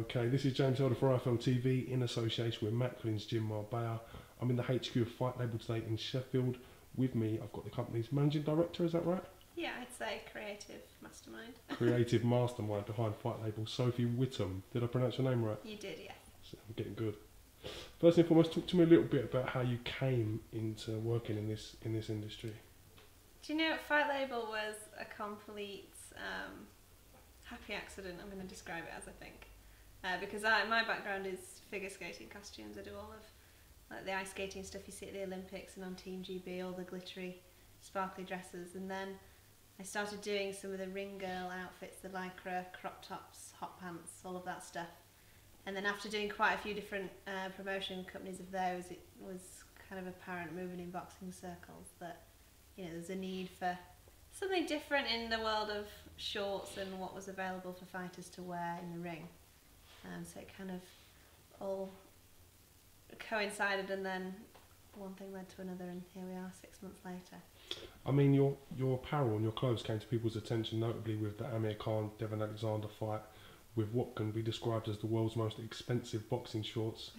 Okay, this is James Elder for IFL TV in association with Matt Collins Gym Marbella. I'm in the HQ of Fight Label today in Sheffield. With me, I've got the company's managing director, is that right? Yeah, I'd say creative mastermind. Creative mastermind behind Fight Label, Sophie Whittam. Did I pronounce your name right? You did, yes. I'm getting good. First and foremost, talk to me a little bit about how you came into working in this industry. Do you know, Fight Label was a complete happy accident, I'm going to describe it as, I think. Because my background is figure skating costumes. I do all of like the ice skating stuff you see at the Olympics and on Team GB, all the glittery, sparkly dresses. And then I started doing some of the ring girl outfits, the lycra, crop tops, hot pants, all of that stuff. And then after doing quite a few different promotion companies of those, it was kind of apparent moving in boxing circles that, you know, there's a need for something different in the world of shorts and what was available for fighters to wear in the ring. So it kind of all coincided, and then one thing led to another, and here we are 6 months later. I mean, your apparel and your clothes came to people's attention notably with the Amir Khan Devon Alexander fight, with what can be described as the world's most expensive boxing shorts.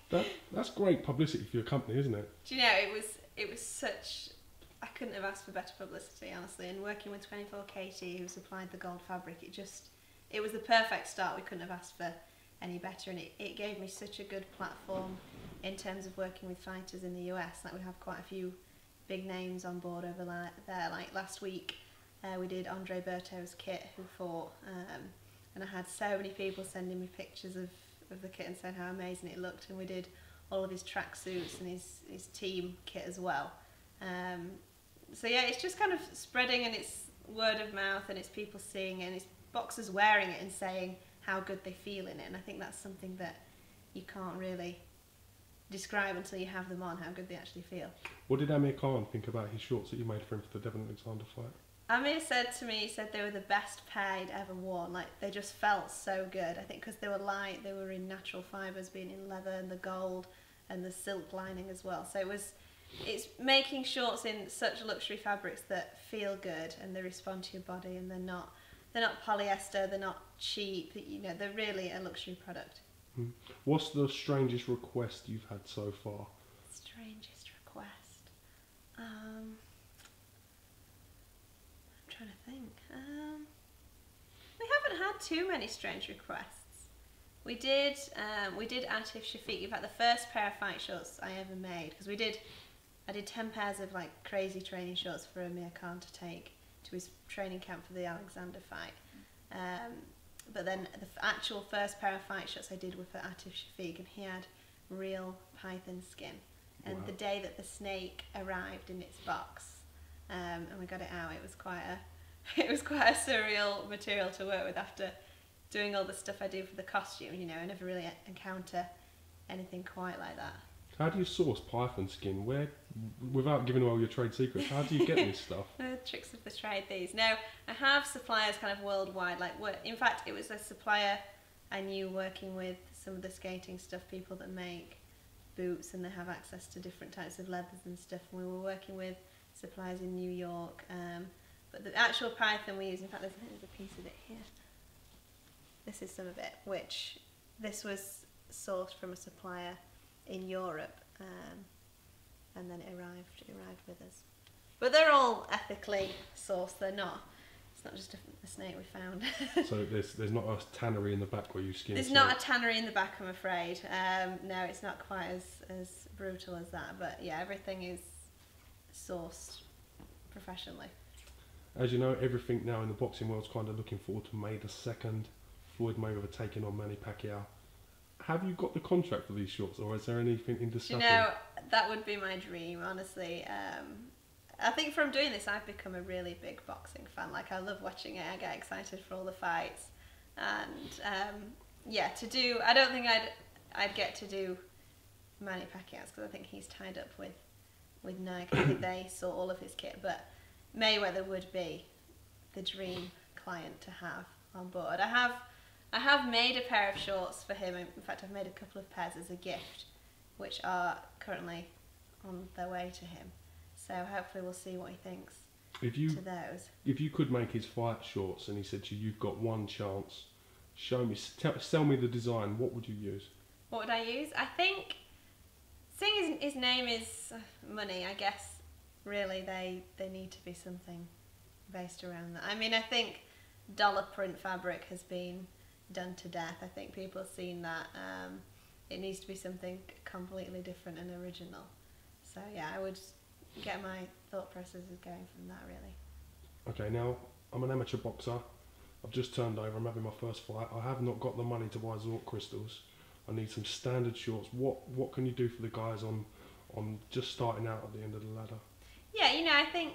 That's great publicity for your company, isn't it? Do you know, it was such, I couldn't have asked for better publicity, honestly. And working with 24KT, who supplied the gold fabric, it was the perfect start. We couldn't have asked for any better, and it gave me such a good platform in terms of working with fighters in the US. Like, we have quite a few big names on board over there. Like last week, we did Andre Berto's kit, who fought, and I had so many people sending me pictures of the kit and saying how amazing it looked. And we did all of his tracksuits and his team kit as well. So yeah, it's just kind of spreading, and it's word of mouth, and it's people seeing it, and it's boxers wearing it and saying how good they feel in it. And I think that's something that you can't really describe until you have them on, how good they actually feel. What did Amir Khan think about his shorts that you made for him for the Devon Alexander fight? Amir said to me, he said they were the best pair he'd ever worn. Like, they just felt so good. I think because they were light, they were in natural fibres, being in leather and the gold and the silk lining as well. So it's making shorts in such luxury fabrics that feel good and they respond to your body, and they're not polyester, they're not cheap, you know, they're really a luxury product. What's the strangest request you've had so far? Strangest request? I'm trying to think. We haven't had too many strange requests. We did Atif Shafiq. In fact, the first pair of fight shorts I ever made, because I did 10 pairs of like crazy training shorts for Amir Khan to take to his training camp for the Alexander fight. But then the actual first pair of fight shorts I did were for Atif Shafiq, and he had real python skin. And wow. The day that the snake arrived in its box, and we got it out, it was quite a surreal material to work with after doing all the stuff I do for the costume. You know, I never really encounter anything quite like that. How do you source python skin? Where, without giving away your trade secrets, how do you get this stuff? The tricks of the trade, these. No, I have suppliers kind of worldwide. Like, in fact, it was a supplier I knew working with some of the skating stuff, people that make boots, and they have access to different types of leathers and stuff. And we were working with suppliers in New York. But the actual python we use, in fact, there's a piece of it here. This is some of it, which this was sourced from a supplier in Europe, and then it arrived with us. But they're all ethically sourced. It's not just a snake we found. So there's not a tannery in the back where you skin. There's not a tannery in the back, I'm afraid. No, it's not quite as brutal as that. But yeah, everything is sourced professionally. As you know, everything now in the boxing world's kind of looking forward to May the 2nd. Floyd Mayweather taking on Manny Pacquiao. Have you got the contract for these shorts, or is there anything in discussion? You know, that would be my dream, honestly. I think from doing this, I've become a really big boxing fan. Like, I love watching it. I get excited for all the fights, and yeah, I don't think I'd get to do Manny Pacquiao's, because I think he's tied up with Nike. I think they saw all of his kit, but Mayweather would be the dream client to have on board. I have made a pair of shorts for him. In fact, I've made a couple of pairs as a gift, which are currently on their way to him. So hopefully we'll see what he thinks to those. If you could make his fight shorts and he said to you, you've got one chance Show me, sell me the design. What would you use? What would I use? I think, seeing his name is money, I guess, really they need to be something based around that. I mean, I think dollar print fabric has been done to death. I think people have seen that. It needs to be something completely different and original. So yeah, I would get my thought processes going from that, really. Okay, now I'm an amateur boxer. I've just turned over. I'm having my first fight. I have not got the money to buy Zork crystals. I need some standard shorts. What can you do for the guys on just starting out at the end of the ladder? Yeah, you know, I think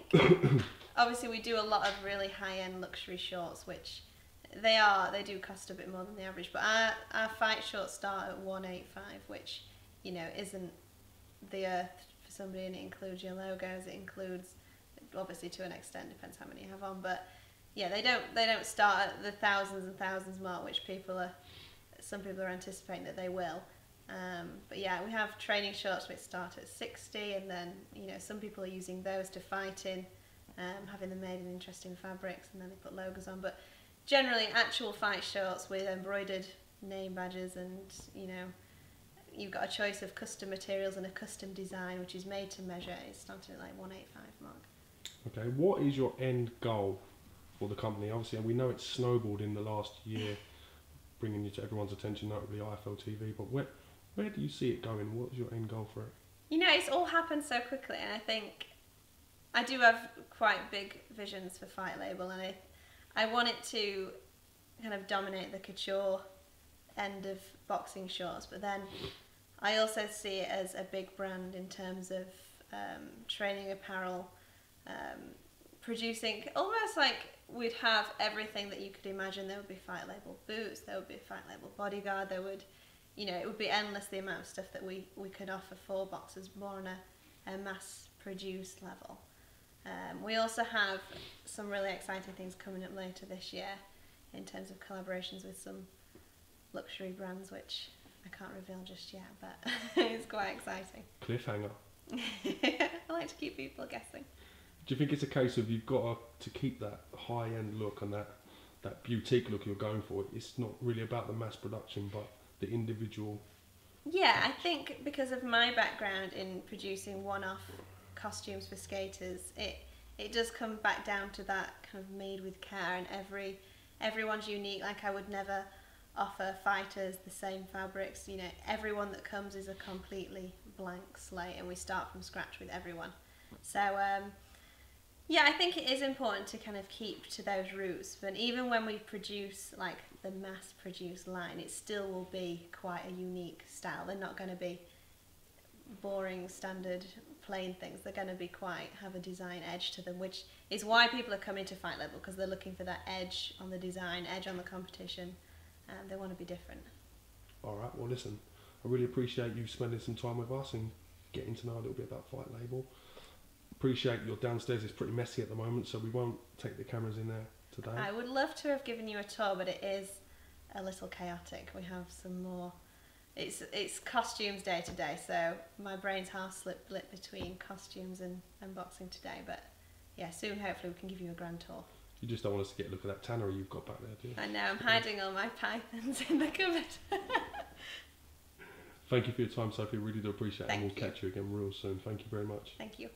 obviously we do a lot of really high-end luxury shorts, which they do cost a bit more than the average, but our fight shorts start at 185, which, you know, isn't the earth for somebody, and it includes your logos, it includes, obviously to an extent, depends how many you have on, but yeah, they don't start at the thousands and thousands mark, which some people are anticipating that they will. But yeah, we have training shorts which start at 60, and then, you know, some people are using those to fight in, having them made in interesting fabrics, and then they put logos on. But generally, actual fight shorts with embroidered name badges, and, you know, you've got a choice of custom materials and a custom design which is made to measure. It's starting at like 185 mark. Okay, what is your end goal for the company? Obviously, we know it's snowballed in the last year, bringing you to everyone's attention, notably IFL TV, but where do you see it going? What's your end goal for it? You know, it's all happened so quickly, and I think I do have quite big visions for Fight Label, and I want it to kind of dominate the couture end of boxing shorts, but then I also see it as a big brand in terms of training apparel, producing, almost like we'd have everything that you could imagine. There would be Fight Label boots, there would be Fight Label bodyguard, there would, you know, it would be endless the amount of stuff that we could offer for boxers, more on a mass produced level. We also have some really exciting things coming up later this year in terms of collaborations with some luxury brands, which I can't reveal just yet, but it's quite exciting. Cliffhanger. I like to keep people guessing. Do you think it's a case of you've got to keep that high-end look and that boutique look you're going for? It's not really about the mass production, but the individual. Yeah, I think because of my background in producing one-off costumes for skaters, it does come back down to that kind of made with care, and everyone's unique. Like, I would never offer fighters the same fabrics. You know, everyone that comes is a completely blank slate, and we start from scratch with everyone. So yeah, I think it is important to kind of keep to those roots, but even when we produce like the mass produced line, it still will be quite a unique style. They're not going to be boring standard plain things. They're going to be have a design edge to them, which is why people are coming to Fight Label, because they're looking for that edge on the design, edge on the competition, and they want to be different. Alright, well listen, I really appreciate you spending some time with us and getting to know a little bit about Fight Label. Appreciate your downstairs is pretty messy at the moment, so we won't take the cameras in there today. I would love to have given you a tour, but it is a little chaotic. We have some more. It's costumes day to day, so my brain's half split between costumes and boxing today. But yeah, soon hopefully we can give you a grand tour. You just don't want us to get a look at that tannery you've got back there, do you? I know, I'm hiding all my pythons in the cupboard. Thank you for your time, Sophie. Really do appreciate it, and we'll Thank you. catch you again real soon. Thank you very much. Thank you.